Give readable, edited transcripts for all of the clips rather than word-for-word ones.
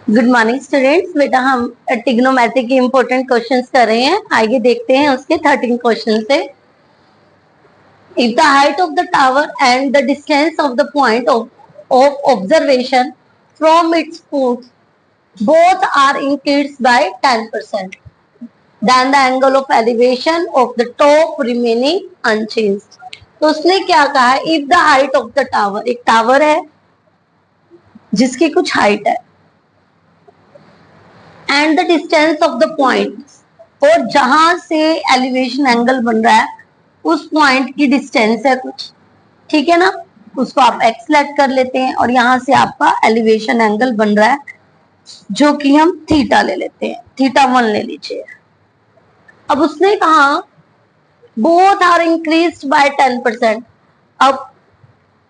Good morning students. बेटा हम trigonometry के इंपॉर्टेंट क्वेश्चंस कर रहे हैं। आइए देखते हैं उसके 13 क्वेश्चन से। If the height of the tower and the distance of the point of observation from its post both are increased by 10%, then the angle of elevation of the top remaining unchanged। तो उसने क्या कहा है, if the height of the tower, एक tower है जिसकी कुछ height है, and the distance of the point, और जहां से एलिवेशन एंगल बन रहा है उस पॉइंट की डिस्टेंस है कुछ, ठीक है ना। उसको आप एक्स लेट कर लेते हैं और यहां से आपका एलिवेशन एंगल बन रहा है जो कि हम थीटा ले लेते हैं, थीटा 1 ले लीजिए। अब उसने कहा बोथ आर इंक्रीज्ड बाय 10%। अब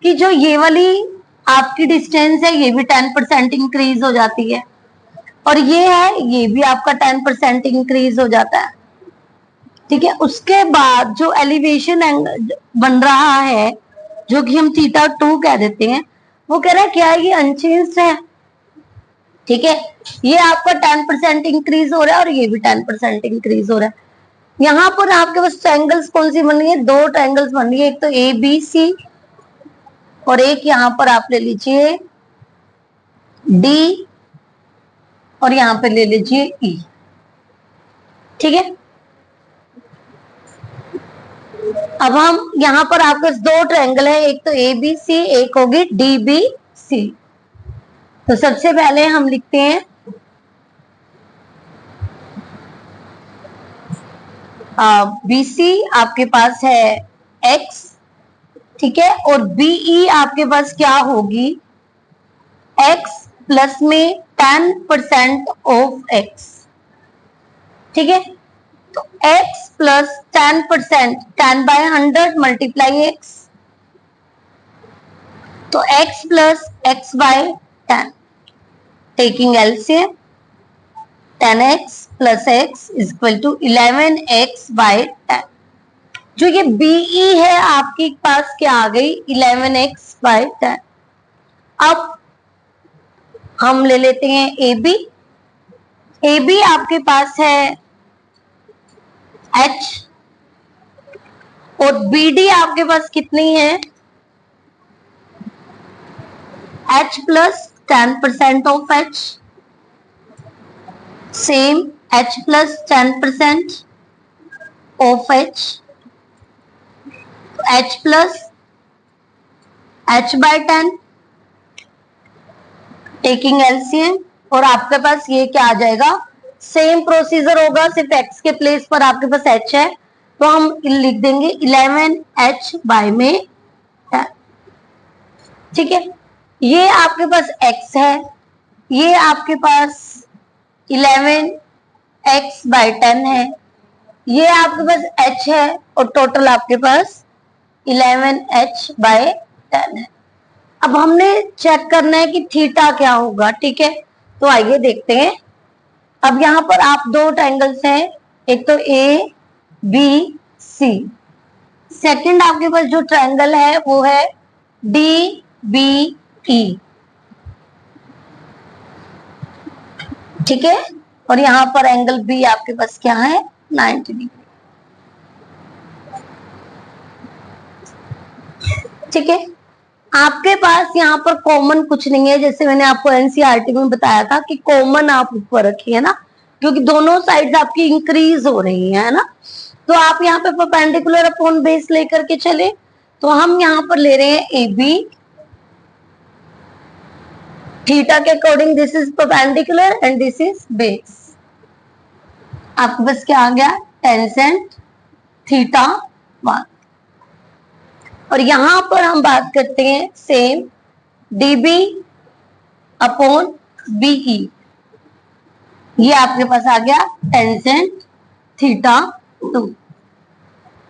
कि जो ये वाली आपकी डिस्टेंस है ये भी 10% इंक्रीज हो जाती है, और ये है ये भी आपका 10% इंक्रीज हो जाता है, ठीक है। उसके बाद जो एलिवेशन एंगल बन रहा है जो कि हम थीटा 2 कह देते हैं, वो कह रहा है क्या ये अनचेंज्ड है, ठीक है। ये आपका 10% इंक्रीज हो रहा है और ये भी 10% इंक्रीज हो रहा है। यहाँ पर आपके पास ट्रायंगल्स कौन सी बन रही है, दो ट्रायंगल्स बन रही है, एक तो ए बी सी और एक यहाँ पर आप ले लीजिए डी और यहाँ पे ले लीजिए ई, ठीक है। अब हम यहाँ पर आपके पास दो ट्रायंगल है, एक तो ए बी सी, एक होगी डी बी सी। तो सबसे पहले हम लिखते हैं बी सी आपके पास है एक्स, ठीक है, और बीई आपके पास क्या होगी, एक्स प्लस में 10% ऑफ एक्स, ठीक है। तो x प्लस 10%, 10/100 मल्टीप्लाई एक्स, तो x plus x by 10, taking LCM 10x plus x is equal to 11x by 10। जो ये BE है आपके पास क्या आ गई, 11x बाय 10। अब हम ले लेते हैं AB। AB आपके पास है H और BD आपके पास कितनी है, H plus 10% of H, same H plus 10% of H, H plus H by 10, taking LCM, और आपके पास ये क्या आ जाएगा, सेम प्रोसीजर होगा, सिर्फ x के प्लेस पर आपके पास h है तो हम लिख देंगे 11h बाय में 10, ठीक है। ये आपके पास x है, ये आपके पास 11x बाय 10 है, ये आपके पास h है और टोटल आपके पास 11h बाय 10 है। अब हमने चेक करना है कि थीटा क्या होगा, ठीक है। तो आइए देखते हैं। अब यहाँ पर आप दो ट्रायंगल्स हैं, एक तो ए बी सी, सेकंड आपके पास जो ट्रायंगल है वो है डी बी ई, ठीक है। और यहाँ पर एंगल बी आपके पास क्या है, 90 डिग्री, ठीक है। आपके पास यहाँ पर कॉमन कुछ नहीं है, जैसे मैंने आपको एनसीईआरटी में बताया था कि कॉमन आप ऊपर रखिए ना, क्योंकि दोनों साइड्स आपकी इंक्रीज हो रही है ना। तो आप यहाँ पे परपेंडिकुलर अपॉन बेस लेकर के चले, तो हम यहाँ पर ले रहे हैं ए बी, थीटा के according this is perpendicular and this is base. आपके पास क्या आ गया, टेंजेंट थीटा 1। और यहां पर हम बात करते हैं सेम dB अपॉन BE, ये आपके पास आ गया टेंजेंट थीटा 2।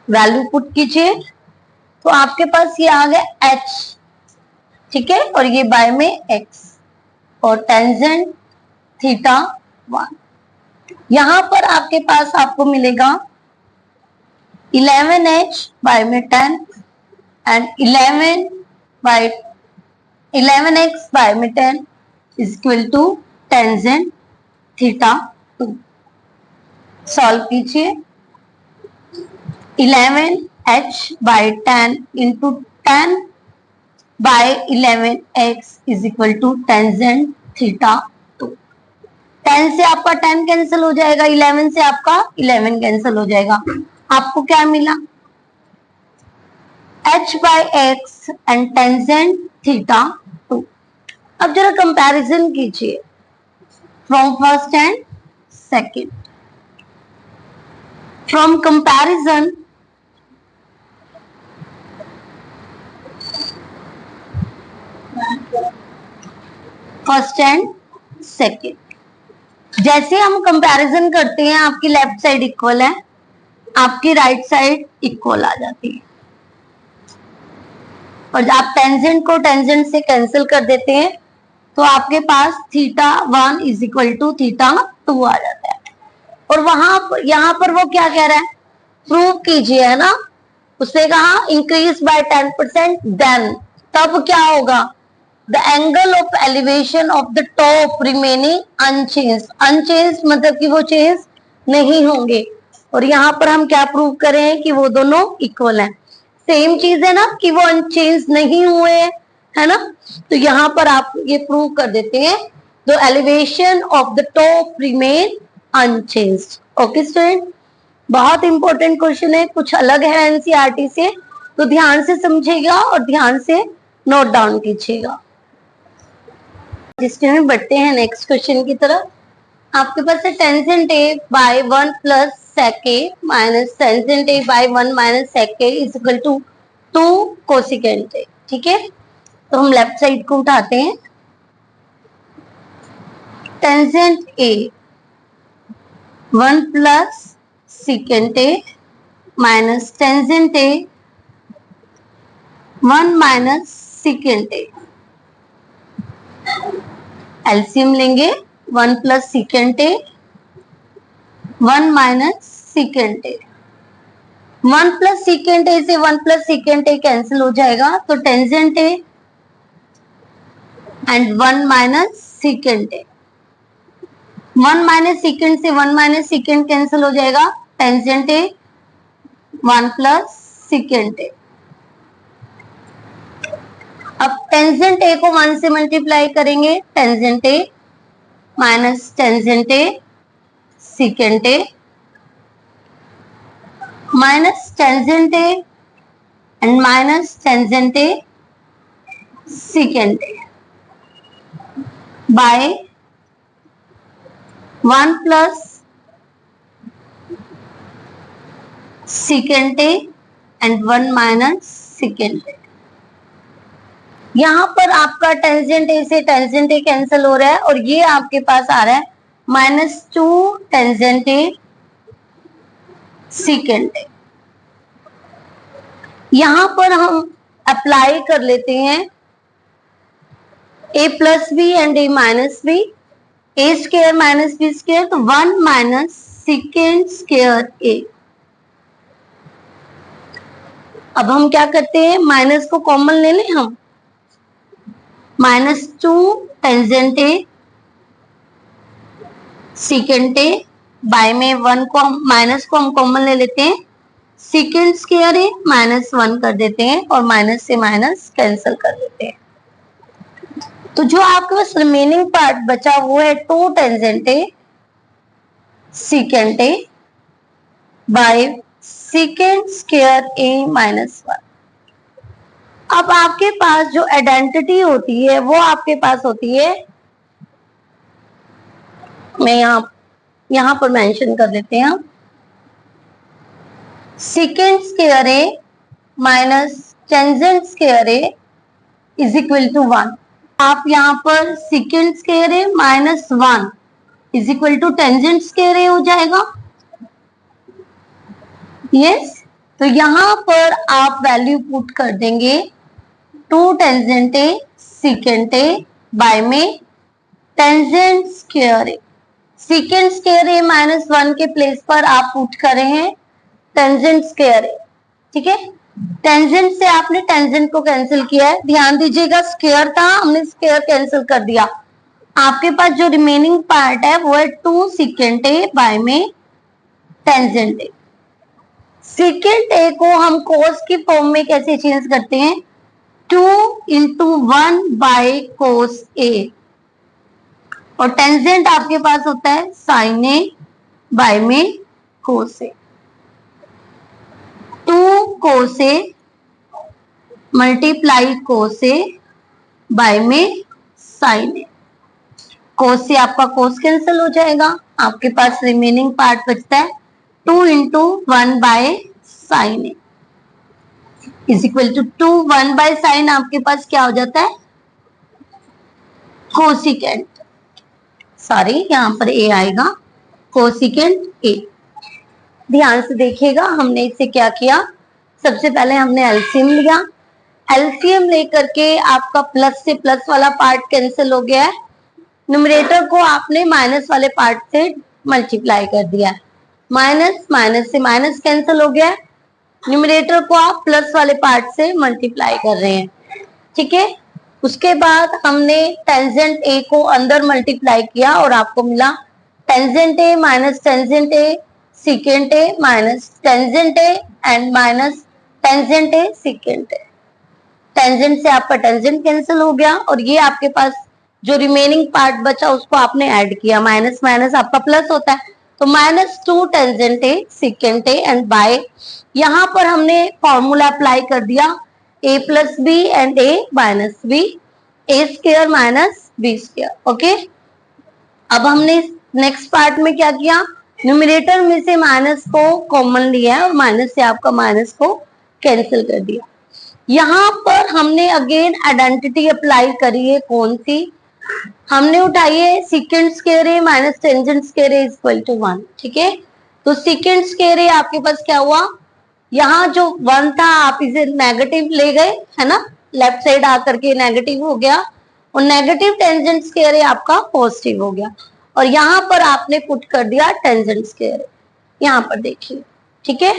वैल्यू पुट कीजिए तो आपके पास ये आ गया h, ठीक है, और ये बाय में x और टेंजेंट थीटा 1। यहां पर आपके पास आपको मिलेगा 11h बाय में 10 and 11x by में 10 is equal to tangent theta 2। Solve कीजिए। 11h/10 into 10/11x is equal to tangent theta 2। 10 से आपका 10 कैंसिल हो जाएगा, 11 से आपका 11 कैंसिल हो जाएगा। आपको क्या मिला? h/x and tangent theta 2। अब जरा कंपैरिजन कीजिए from first and second. From comparison first and second, जैसे हम कंपैरिजन करते हैं आपकी लेफ्ट साइड इक्वल है, आपकी राइट साइड इक्वल आ जाती है, और आप टेंजेंट को टेंजेंट से कैंसिल कर देते हैं तो आपके पास theta 1 is equal to theta 2 आ जाता है। और यहाँ पर वो क्या कह रहा है? प्रूव कीजिए, है ना। उसने कहा इंक्रीज बाय 10%, देन तब क्या होगा? The angle of elevation of the top remaining unchange. Unchange मतलब कि वो चेंज नहीं होंगे। और यहाँ पर हम क्या प्रूव करें कि वो दोनों इक्वल हैं। सेम चीज है ना कि वो अनचेंज नहीं हुए, है ना। तो यहाँ पर आप ये प्रूव कर देते हैं, the elevation of the top remain unchanged. Okay student, बहुत इंपॉर्टेंट क्वेश्चन है, कुछ अलग है एनसीईआरटी से, तो ध्यान से समझिएगा और ध्यान से नोट डाउन कीजिएगा। जिसके में बढ़ते हैं नेक्स्ट क्वेश्चन की तरफ। आपके पास है tangent A by 1 plus sec A minus tangent A by 1 minus sec A is equal to 2 cosecant A. ठीक है, तो हम लेफ्ट साइड को उठाते हैं। Tangent A 1 plus secant A minus tangent A 1 minus secant A. LCM लेंगे, 1 plus secant A 1 minus secant A. 1 plus secant A से 1 plus secant A cancel हो जाएगा, तो tangent A and 1 minus secant A. 1 minus secant से 1 minus secant cancel हो जाएगा, tangent A 1 plus secant A. अब tangent A को 1 से मल्टीप्लाई करेंगे, tangent A minus tangent A secant A minus tangent A and minus tangent A secant A by 1 plus secant A and 1 minus secant A. यहां पर आपका tangent ए से tangent ए cancel हो रहा है और ये आपके पास आ रहा है -2 टेंजेंट ए सेकेंट ए। यहां पर हम अप्लाई कर लेते हैं a plus B and a minus B, A square minus B square, तो 1 माइनस सेकेंड स्क्वायर ए। अब हम क्या करते हैं, माइनस को कॉमन ले लें हम, -2 tangent A secant A by में 1 को हम माइनस को हम कॉमन ले लेते हैं, सेकेंड स्क्वायर ए -1 कर देते हैं और माइनस से माइनस कैंसिल कर देते हैं। तो जो आपके पास रिमेनिंग पार्ट बचा वो है 2 tangent A secant A by secant square A -1। अब आपके पास जो आइडेंटिटी होती है वो आपके पास होती है, मैं यहां पर मेंशन कर देते हैं, secant square A minus tangent square A is equal to 1। आप यहां पर secant square A -1 is equal to tangent square A हो जाएगा। यस, तो यहां पर आप वैल्यू पुट कर देंगे 2 tangent A secant A by में tangent square A. Second square A -1 के प्लेस पर आप पुट कर रहे हैं टेंजेंट स्क्वायर ए। ठीक है, टेंजेंट से आपने टेंजेंट को कैंसिल किया है, ध्यान दीजिएगा स्क्वायर था, हमने स्क्वायर कैंसिल कर दिया, आपके पास जो रिमेनिंग पार्ट है वो है 2 सेकेंड ए बाय में टेंजेंट ए। सेकेंड ए को हम कोस की फॉर्म में कैसे चेंज करते हैं, 2 इंटू 1 बाय कोस ए, और टेंजेंट आपके पास होता है साइन ए बाय में कोस ए। 2 कोस A multiply cos A by में साइन ए। कोस से आपका कोस कैंसिल हो जाएगा, आपके पास रिमेनिंग पार्ट बचता है 2 into 1 by sine A is equal to 2 1 by sine, आपके पास क्या हो जाता है कोसिकेंट, सॉरी यहाँ पर ए आएगा, कोसिकेंट ए। ध्यान से देखिएगा, हमने इसे क्या किया, सबसे पहले हमने एलसीएम लिया, एलसीएम लेकर के आपका प्लस से प्लस वाला पार्ट कैंसिल हो गया है, न्यूमरेटर को आपने माइनस वाले पार्ट से मल्टीप्लाई कर दिया, माइनस माइनस से माइनस कैंसिल हो गया, न्यूमरेटर को आप प्लस वाले पार्ट से मल्टीप्लाई कर रहे हैं, ठीक है। उसके बाद हमने टेंजेंट ए को अंदर मल्टीप्लाई किया और आपको मिला tangent A minus tangent A secant A minus tangent A and minus tangent A secant A. Tangent से आपका टेंजेंट कैंसिल हो गया और ये आपके पास जो रिमेनिंग पार्ट बचा उसको आपने ऐड किया, माइनस माइनस आपका प्लस होता है, तो -2 tangent A secant A and by, यहाँ पर हमने फॉर्मूला अप्लाई कर दिया a plus B and a minus B, A square minus B square. Okay, अब हमने नेक्स्ट पार्ट में क्या किया, न्यूमरेटर में से माइनस को कॉमन लिया है और माइनस से आपका माइनस को कैंसिल कर दिया। यहाँ पर हमने अगेन आइडेंटिटी अप्लाई करी है, कौन सी, हमने उठाई है secant square A minus tangent square A equal to 1, ठीक है। तो सीकेंट स्क्वायर ए आपके पास क्या हुआ, यहाँ जो 1 था आप इसे नेगेटिव ले गए, है ना, लेफ्ट साइड आकर के नेगेटिव हो गया, और नेगेटिव टेंजेंट स्क्वायर ए आपका पॉजिटिव हो गया, और यहाँ पर आपने पुट कर दिया टेंजेंट स्क्वायर ए, यहाँ पर देखिए, ठीक है।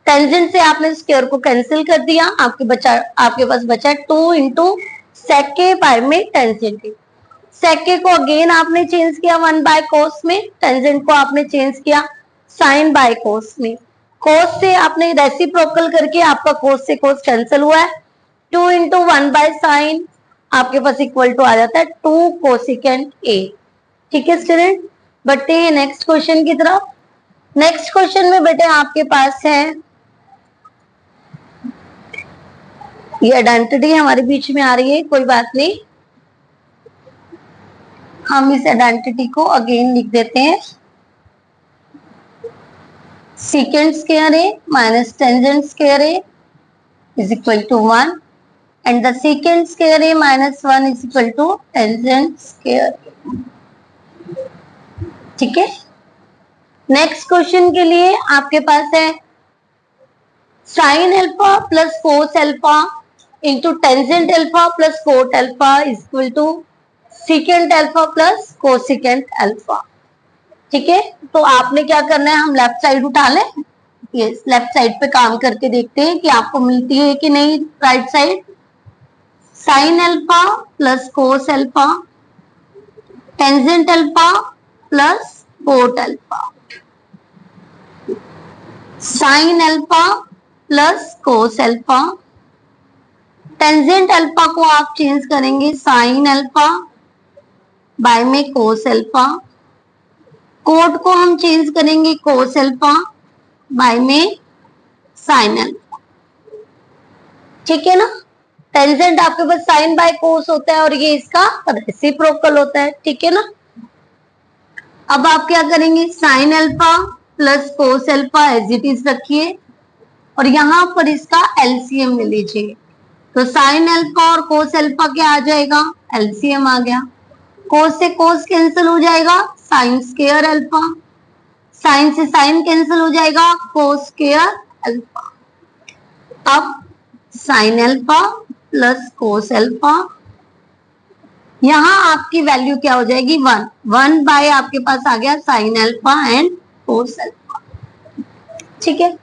टेंजेंट से आपने स्क्वायर को कैंसिल कर दिया, आपके पास बचा 2 इंटू सेक ए बाय में टेंजेंट ए। सेक ए को अगेन आपने चेंज किया 1 बाय कोस में, टेंजेंट को आपने चेंज किया साइन बाय कोस में, कोस से आपने रेसिप्रोकल करके आपका कोस से कोस कैंसिल हुआ है, 2 इंटू 1 बाय साइन आपके पास इक्वल टू आ जाता है 2 कोसिकेंट ए, ठीक है स्टूडेंट। बढ़ते हैं नेक्स्ट क्वेश्चन की तरफ। नेक्स्ट क्वेश्चन में बेटे आपके पास है, ये आइडेंटिटी हमारे बीच में आ रही है, कोई बात नहीं, हम इस आइडेंटिटी को अगेन लिख देते हैं, secant square A minus tangent square A is equal to 1 and the secant square A minus 1 is equal to tangent square, ठीक है। नेक्स्ट क्वेश्चन के लिए आपके पास है sine alpha plus cos alpha into tangent alpha plus cot alpha is equal to secant alpha plus cosecant alpha, ठीक है। तो आपने क्या करना है, हम लेफ्ट साइड उठा लें, यस, लेफ्ट साइड पे काम करके देखते हैं कि आपको मिलती है कि नहीं right side. Sign alpha plus cos alpha tangent alpha plus cot alpha, sine alpha plus cos alpha, tangent alpha को आप चेंज करेंगे साइन अल्फा बाय में कोस अल्फा, कोट को हम चेंज करेंगे कोस अल्फा बाय में साइन अल्फा, ठीक है ना। टेंजेंट आपके पास साइन बाय कोस होता है और ये इसका रेसिप्रोकल होता है, ठीक है ना। अब आप क्या करेंगे, sine alpha plus cos alpha as it is रखिए और यहाँ पर इसका एलसीएम ले लीजिए, तो साइन अल्फा और कोस अल्फा क्या आ जाएगा, एलसीएम आ गया, कोस से कोस कैंसिल हो जाएगा, साइन स्क्वायर अल्फा, साइन से साइन कैंसिल हो जाएगा, कोस स्क्वायर अल्फा। अब sign alpha plus cos alpha, यहाँ आपकी वैल्यू क्या हो जाएगी 1, 1 बाय आपके पास आ गया sign alpha and cos alpha, ठीक है।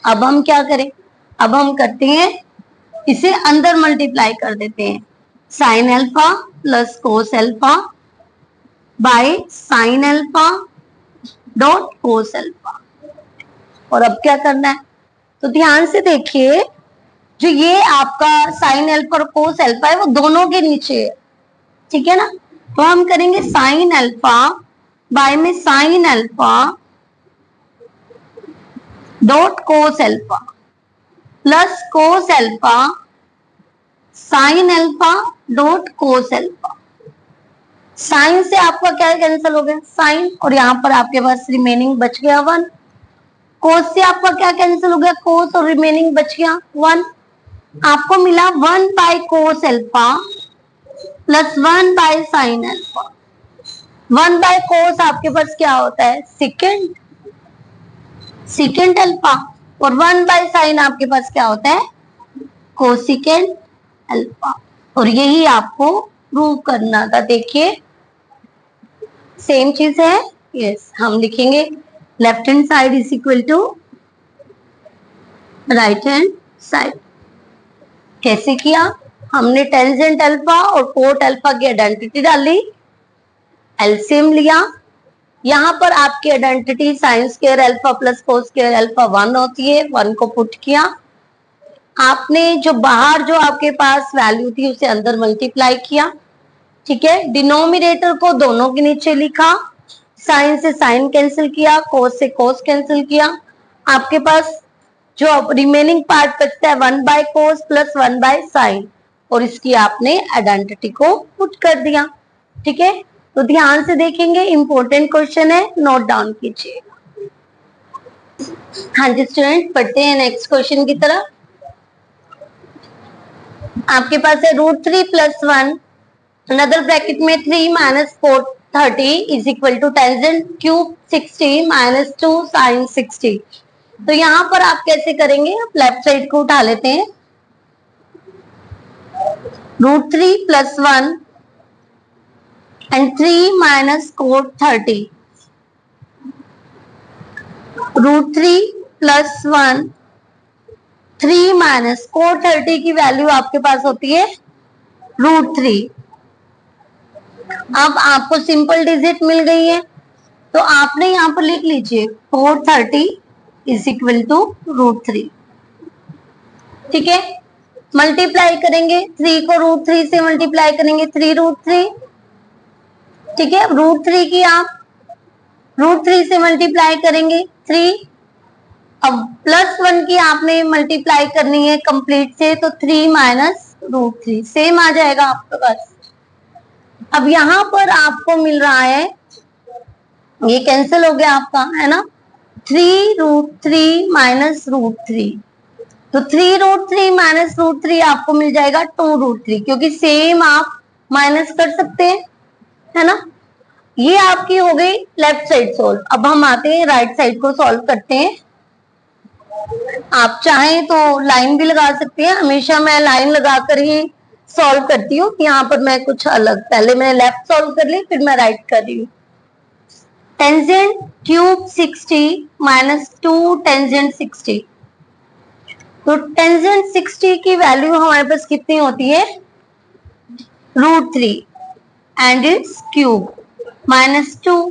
अब हम क्या करें, अब हम करते हैं इसे अंदर मल्टीप्लाई कर देते हैं, sign alpha plus cos alpha by sine alpha dot cos alpha. और अब क्या करना है, तो ध्यान से देखिए, जो ये आपका साइन अल्फा और कोस अल्फा है वो दोनों के नीचे है, ठीक है ना। तो हम करेंगे साइन अल्फा बाय में sine alpha dot cos alpha plus cos alpha sine alpha dot cos alpha. Sine से आपका क्या कैंसिल हो गया, साइन, और यहाँ पर आपके पास रिमेनिंग बच गया 1। कोस से आपका क्या कैंसिल हो गया, कोस, और रिमेनिंग बच गया 1। आपको मिला 1 by cos alpha plus 1 by sine alpha. 1 by cos आपके पास क्या होता है, सेकेंड अल्फा, और 1 बाय साइन आपके पास क्या होता है, कोसिकेंट अल्फा। और यही आपको प्रूव करना था। देखिए सेम चीज है, यस, हम लिखेंगे left hand side is equal to right hand side. कैसे किया, हमने टेंजेंट अल्फा और कोट अल्फा की आइडेंटिटी डाली, एलसीएम लिया। यहाँ पर आपकी identity sine square alpha plus cos square alpha 1 होती है, 1 को पुट किया। आपने जो बाहर जो आपके पास वैल्यू थी उसे अंदर मल्टीप्लाई किया, ठीक है। डिनोमिनेटर को दोनों के नीचे लिखा, साइन से साइन कैंसिल किया, कोस से कोस कैंसिल किया। आपके पास जो रिमेनिंग पार्ट बचता है 1 by cos plus 1 by sign, और इसकी आपने आइडेंटिटी को पुट कर दिया, ठीक है। तो ध्यान से देखेंगे, इंपॉर्टेंट क्वेश्चन है, नोट डाउन कीजिए। हाँ जी स्टूडेंट, पढ़ते हैं नेक्स्ट क्वेश्चन की तरफ। आपके पास है √3 + 1 अनदर ब्रैकेट में 3 - 4 30 is equal to tangent cube 60 - 2 sine 60। तो यहाँ पर आप कैसे करेंगे, आप लेफ्ट साइड को उठा लेते हैं, √3 + 1 and 3 - cot 30। √3 + 1 3 - cot 30 की वैल्यू आपके पास होती है √3। अब आपको सिंपल डिजिट मिल गई है, तो आपने यहाँ पर लिख लीजिए cot 30 इज इक्वल टू √3, ठीक है। मल्टीप्लाई करेंगे, 3 को √3 से मल्टीप्लाई करेंगे 3√3, ठीक है। √3 की आप √3 से मल्टीप्लाई करेंगे 3। अब +1 की आपने मल्टीप्लाई करनी है कंप्लीट से, तो 3 - √3 सेम आ जाएगा आपके पास। अब यहाँ पर आपको मिल रहा है, ये कैंसिल हो गया आपका, है ना, 3√3 - √3, तो 3√3 - √3 आपको मिल जाएगा 2√3, क्योंकि सेम आप माइनस कर सकते हैं, है ना। ये आपकी हो गई लेफ्ट साइड सोल्व। अब हम आते हैं राइट साइड को सॉल्व करते हैं। आप चाहें तो लाइन भी लगा सकते हैं, हमेशा मैं लाइन लगाकर ही सॉल्व करती हूँ। यहाँ पर मैं कुछ अलग, पहले मैंने लेफ्ट सॉल्व कर ली, फिर मैं राइट कर रही हूँ। टेंजेंट क्यूब 60 - 2 टेंजेंट 60, तो टेंजेंट 60 की वैल्यू हमारे पास कितनी होती है, √3 and it's cube -2।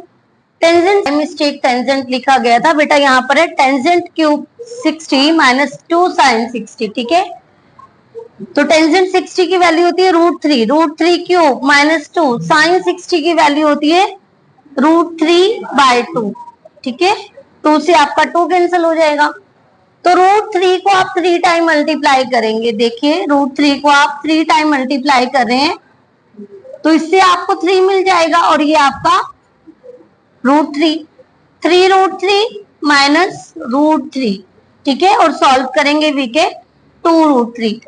Tangent mistake, tangent लिखा गया था बेटा, यहाँ पर है टेंजेंट क्यूब 60 - 2 साइन 60, ठीक है। तो टेंजेंट 60 की वैल्यू होती है √3 क्यूब -2 साइन 60 की वैल्यू होती है √3/2, ठीक है। 2 से आपका 2 कैंसिल हो जाएगा, तो √3 को आप 3 टाइम मल्टीप्लाई करेंगे। देखिए √3 को आप 3 टाइम मल्टीप्लाई कर रहे हैं, तो इससे आपको 3 मिल जाएगा, और ये आपका √3, 3√3 - √3, ठीक है। और सॉल्व करेंगे v के 2√3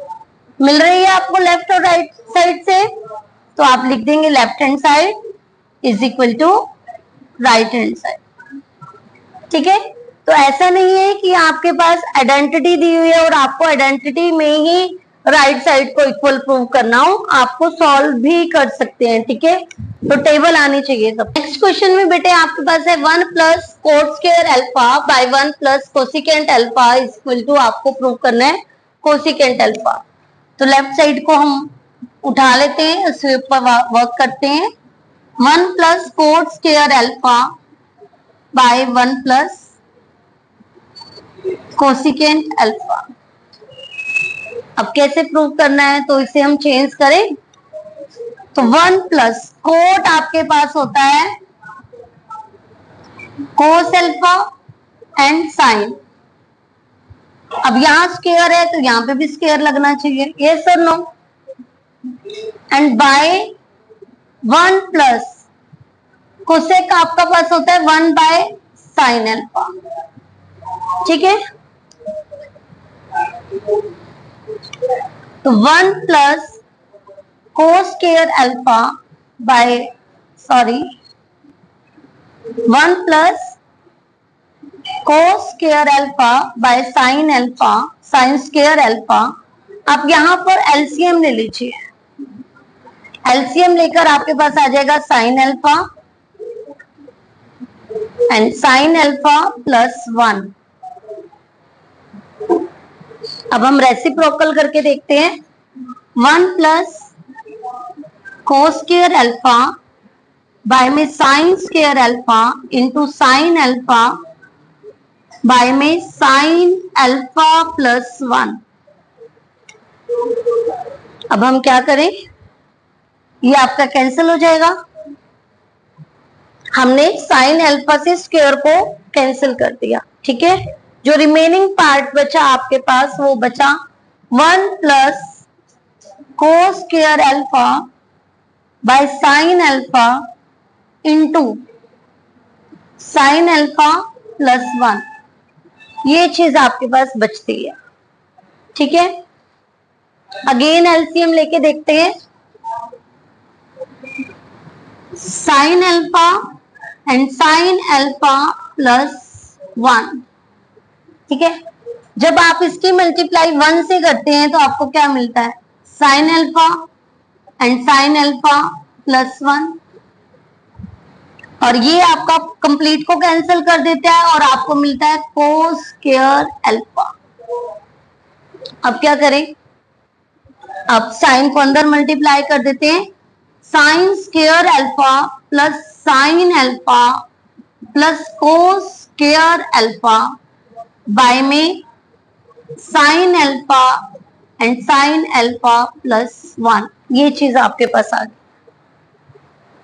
मिल रही है आपको लेफ्ट और राइट साइड से, तो आप लिख देंगे left hand side is equal to right hand side, ठीक है। तो ऐसा नहीं है कि आपके पास आइडेंटिटी दी हुई है और आपको आइडेंटिटी में ही राइट साइड को इक्वल प्रूव करना हो, आपको सॉल्व भी कर सकते हैं, ठीक है। तो टेबल आनी चाहिए सब। नेक्स्ट क्वेश्चन में बेटे आपके पास है 1 + cot square alpha by 1 + cosecant alpha is equal to, आपको प्रूव करना है कोसिकेंट अल्फा। तो लेफ्ट साइड को हम उठा लेते हैं, उसके ऊपर वर्क करते हैं। 1 plus coat square alpha by 1 plus cosecant alpha. अब कैसे प्रूव करना है, तो इसे हम चेंज करें तो 1 प्लस कोट आपके पास होता है कोस अल्फा एंड साइन। अब यहां स्क्वायर है तो यहां पे भी स्क्वायर लगना चाहिए, यस और no. And by 1 plus cosec आपका पास होता है 1 बाय साइन अल्फा, ठीक है। तो 1 plus cos square alpha by 1 plus cos square alpha by sine alpha, sign square alpha. आप यहां पर एलसीएम ले लीजिए, एलसीएम लेकर आपके पास आ जाएगा sine alpha and sine alpha plus 1। अब हम रेसिप्रोकल करके देखते हैं। 1 plus cos square alpha by में sine square alpha into sine alpha by में साइन अल्फा प्लस 1। अब हम क्या करें, ये आपका कैंसिल हो जाएगा। हमने साइन अल्फा से स्क्वायर को कैंसिल कर दिया, ठीक है। जो रिमेनिंग पार्ट बचा आपके पास वो बचा 1 plus cos square alpha by sine alpha into sine alpha plus 1। ये चीज आपके पास बचती है, ठीक है। अगेन एलसीएम लेके देखते हैं। Sign alpha and sine alpha plus 1, ठीक है। जब आप इसकी मल्टीप्लाई 1 से करते हैं तो आपको क्या मिलता है, sine alpha and sine alpha plus 1। और ये आपका कंप्लीट को कैंसिल कर देता है और आपको मिलता है कोस स्क्वायर अल्फा। अब क्या करें, अब साइन को अंदर मल्टीप्लाई कर देते हैं। Sine square alpha plus sine alpha plus cos square alpha by में sine alpha and sine alpha plus 1। ये चीज आपके पास आ गई।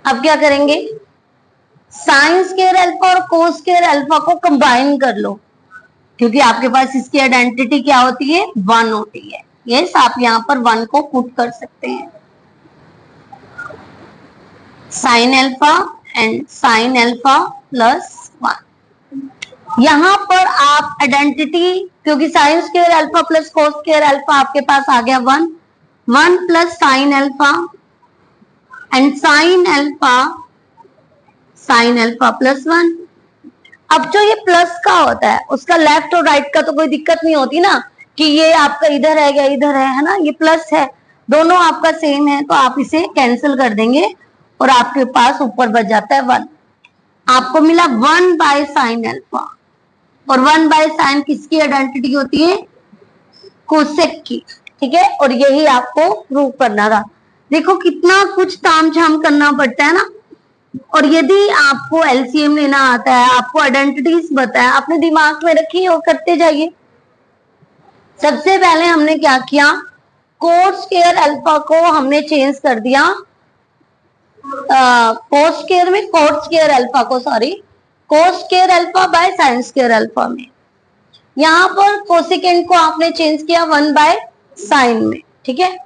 अब क्या करेंगे, साइन स्क्वायर अल्फा और कोस स्क्वायर अल्फा को कंबाइन कर लो, क्योंकि आपके पास इसकी आइडेंटिटी क्या होती है, 1 होती है। यस, आप यहां पर 1 को पुट कर सकते हैं। Sign alpha and sine alpha plus 1। यहां पर आप आइडेंटिटी, क्योंकि sign square alpha plus cos square alpha आपके पास आ गया 1, 1 plus sine alpha and sine alpha sine alpha plus 1। अब जो ये प्लस का होता है उसका लेफ्ट और राइट का तो कोई दिक्कत नहीं होती ना, कि ये आपका इधर है या इधर है ना, ये प्लस है, दोनों आपका सेम है, तो आप इसे कैंसिल कर देंगे और आपके पास ऊपर बच जाता है 1। आपको मिला 1 बाय साइन अल्फा, और 1 बाय साइन किसकी आइडेंटिटी होती है, कोसेक की, ठीक है। और यही आपको प्रूव करना था। देखो कितना कुछ तामझाम करना पड़ता है ना। और यदि आपको एलसीएम लेना आता है, आपको आइडेंटिटीज बताया, अपने दिमाग में रखिए और करते जाइए। सबसे पहले हमने क्या किया, कोट स्क्वायर अल्फा को हमने चेंज कर दिया कोट स्क्वायर में, कोट स्क्वायर अल्फा को, sorry, coat square alpha by sine square alpha में। यहां पर कोसेकेंट को आपने चेंज किया 1 बाय साइन में, ठीक है।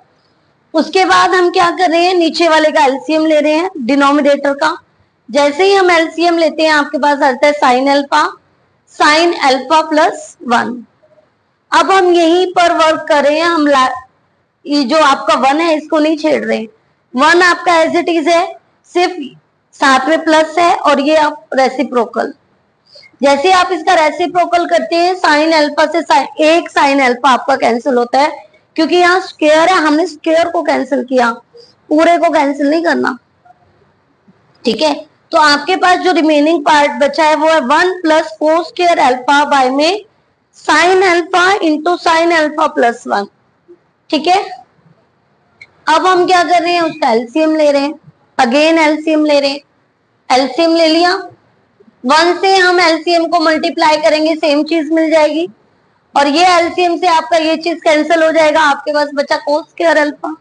उसके बाद हम क्या कर रहे हैं, नीचे वाले का एलसीएम ले रहे हैं, डिनोमिनेटर का। जैसे ही हम एलसीएम लेते हैं आपके पास आता है साइन अल्फा प्लस 1। अब हम यहीं पर वर्क कर रहे हैं, हम ये जो आपका 1 है इसको नहीं छेड़ रहे हैं। 1 आपका एज इट इज है, सिर्फ साथ में प्लस है, और ये आप रेसिप्रोकल, जैसे आप इसका रेसिप्रोकल करते हैं साइन अल्फा से एक साइन अल्फा आपका कैंसिल होता है, क्योंकि यहाँ स्क्वायर है, हमने स्क्वायर को कैंसिल किया, पूरे को कैंसिल नहीं करना, ठीक है। तो आपके पास जो रिमेनिंग पार्ट बचा है वो है 1 plus cos square alpha by में sine alpha into sine alpha plus 1, ठीक है। अब हम क्या कर रहे हैं, उसका एलसीएम ले रहे हैं, अगेन एलसीएम ले रहे हैं, एलसीएम ले लिया, 1 से हम एलसीएम को मल्टीप्लाई करेंगे, सेम चीज मिल जाएगी, और ये एलसीएम से आपका ये चीज कैंसिल हो जाएगा, आपके पास बचा cos square alpha.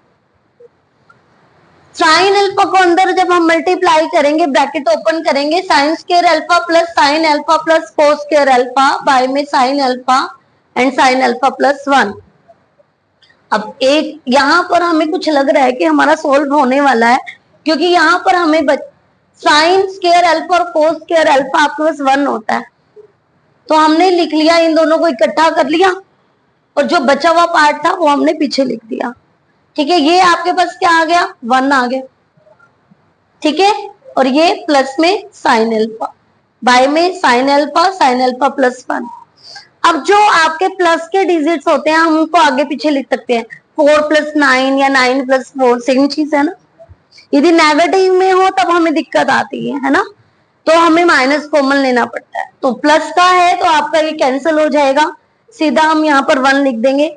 Sine alpha को अंदर जब हम मल्टीप्लाई करेंगे, ब्रैकेट ओपन करेंगे, sine square alpha plus sine alpha plus cos square alpha by में sine alpha and sine alpha plus 1। अब एक यहां पर हमें कुछ लग रहा है कि हमारा सोल्व होने वाला है, क्योंकि यहां पर हमें साइन स्क्वायर अल्फा और कोस स्क्वायर अल्फा आपके पास 1 होता है, तो हमने लिख लिया, इन दोनों को इकट्ठा कर लिया, और जो बचा हुआ पार्ट था वो हमने पीछे लिख दिया। ठीक है, ये आपके पास क्या आ गया, 1 आ गया। ठीक है, और ये प्लस में साइन अल्फा बाय में साइन अल्फा प्लस 1। अब जो आपके प्लस के डिजिट्स होते हैं हम उनको आगे पीछे लिख सकते हैं, 4 + 9 या 9 + 4 सेम चीज है ना। यदि नेगेटिव में हो तब हमें दिक्कत आती है ना, तो हमें माइनस कॉमन लेना पड़ता है। तो प्लस का है तो आपका ये कैंसिल हो जाएगा, सीधा हम यहाँ पर 1 लिख देंगे।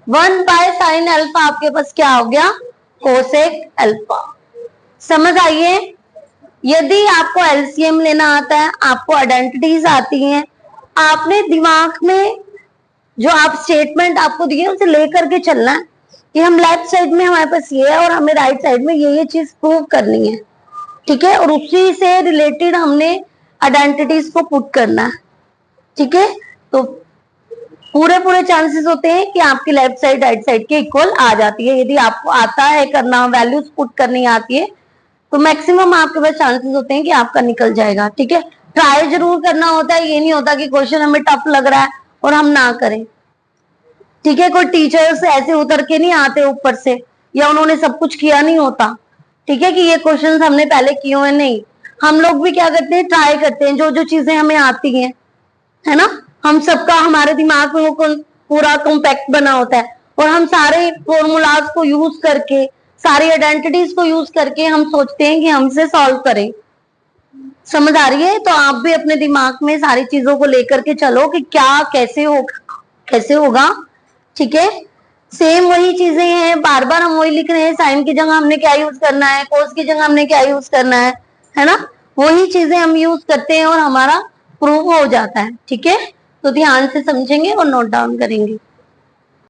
1 बाय साइन अल्फा आपके पास क्या हो गया, कोसेक अल्फा। समझ आइए, यदि आपको एलसीएम लेना आता है, आपको आइडेंटिटीज आती हैं, आपने दिमाग में जो आप स्टेटमेंट आपको दिए उसे लेकर के चलना है कि हम लेफ्ट साइड में हमारे पास ये है और हमें राइट साइड में ये चीज प्रूव करनी है। ठीक है, और उसी से रिलेटेड हमने आइडेंटिटीज को पुट करना है। ठीक है, तो पूरे चांसेस होते हैं कि आपकी लेफ्ट साइड राइट साइड के इक्वल आ जाती है। यदि आपको आता है करना, वैल्यूज पुट करनी आती है, तो मैक्सिमम आपके पास चांसेस होते हैं कि आपका निकल जाएगा। ठीक है, ट्राई जरूर करना होता है, ये नहीं होता कि क्वेश्चन हमें टफ लग रहा है और हम ना करें। ठीक है, कोई टीचर्स ऐसे उतर के नहीं आते ऊपर से, या उन्होंने सब कुछ किया नहीं होता। ठीक है, कि ये क्वेश्चंस हमने पहले किए हुए, नहीं, हम लोग भी क्या करते हैं, ट्राई करते हैं, जो जो चीजें हमें आती हैं, है ना। हम सबका हमारे दिमाग में वो पूरा कॉम्पैक्ट बना होता है, और हम सारे फॉर्मूलाज को यूज करके, सारी आइडेंटिटीज को यूज करके हम सोचते हैं कि हम इसे सॉल्व करें। समझ आ रही है, तो आप भी अपने दिमाग में सारी चीजों को लेकर के चलो कि क्या कैसे होगा। ठीक है, सेम वही चीजें हैं, बार बार हम वही लिख रहे हैं, साइन की जगह हमने क्या यूज करना है, कोस की जगह हमने क्या यूज करना है ना, वही चीजें हम यूज करते हैं और हमारा प्रूव हो जाता है। ठीक है, तो ध्यान से समझेंगे और नोट डाउन करेंगे।